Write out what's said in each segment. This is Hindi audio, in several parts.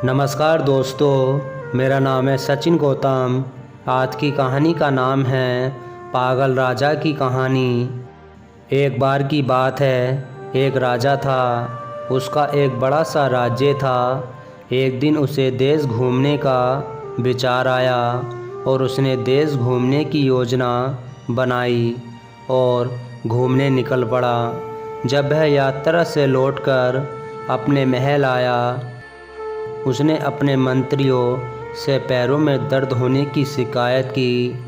नमस्कार दोस्तों, मेरा नाम है सचिन गौतम। आज की कहानी का नाम है पागल राजा की कहानी। एक बार की बात है, एक राजा था। उसका एक बड़ा सा राज्य था। एक दिन उसे देश घूमने का विचार आया और उसने देश घूमने की योजना बनाई और घूमने निकल पड़ा। जब वह यात्रा से लौटकर अपने महल आया, उसने अपने मंत्रियों से पैरों में दर्द होने की शिकायत की।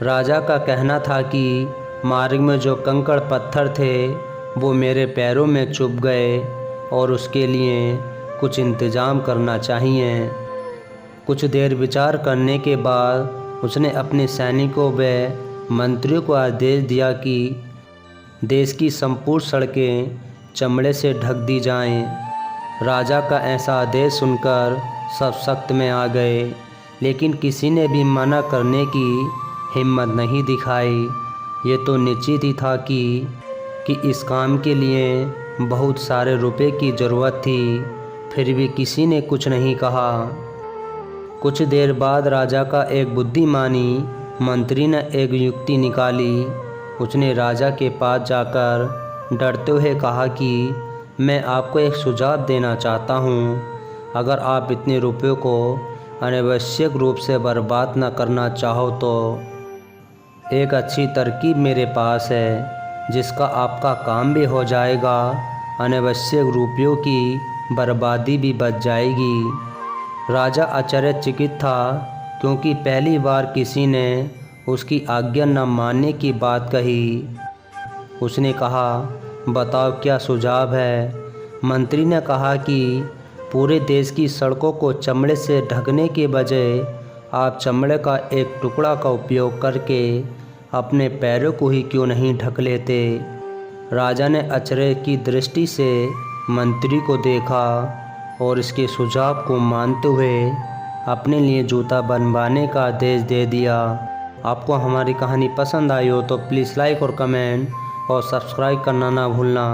राजा का कहना था कि मार्ग में जो कंकड़ पत्थर थे वो मेरे पैरों में चुभ गए और उसके लिए कुछ इंतज़ाम करना चाहिए। कुछ देर विचार करने के बाद उसने अपने सैनिकों व मंत्रियों को आदेश दिया कि देश की संपूर्ण सड़कें चमड़े से ढक दी जाएं। राजा का ऐसा आदेश सुनकर सब सख्त में आ गए, लेकिन किसी ने भी मना करने की हिम्मत नहीं दिखाई। ये तो निश्चित ही था कि इस काम के लिए बहुत सारे रुपए की ज़रूरत थी, फिर भी किसी ने कुछ नहीं कहा। कुछ देर बाद राजा का एक बुद्धिमानी मंत्री ने एक युक्ति निकाली। उसने राजा के पास जाकर डरते हुए कहा कि मैं आपको एक सुझाव देना चाहता हूँ। अगर आप इतने रुपयों को अनावश्यक रूप से बर्बाद न करना चाहो तो एक अच्छी तरकीब मेरे पास है, जिसका आपका काम भी हो जाएगा, अनावश्यक रुपयों की बर्बादी भी बच जाएगी। राजा आश्चर्यचकित था, क्योंकि पहली बार किसी ने उसकी आज्ञा न मानने की बात कही। उसने कहा, बताओ क्या सुझाव है। मंत्री ने कहा कि पूरे देश की सड़कों को चमड़े से ढकने के बजाय आप चमड़े का एक टुकड़ा का उपयोग करके अपने पैरों को ही क्यों नहीं ढक लेते। राजा ने आश्चर्य की दृष्टि से मंत्री को देखा और इसके सुझाव को मानते हुए अपने लिए जूता बनवाने का आदेश दे दिया। आपको हमारी कहानी पसंद आई हो तो प्लीज़ लाइक और कमेंट और सब्सक्राइब करना ना भूलना।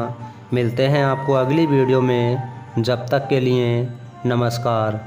मिलते हैं आपको अगली वीडियो में। जब तक के लिए नमस्कार।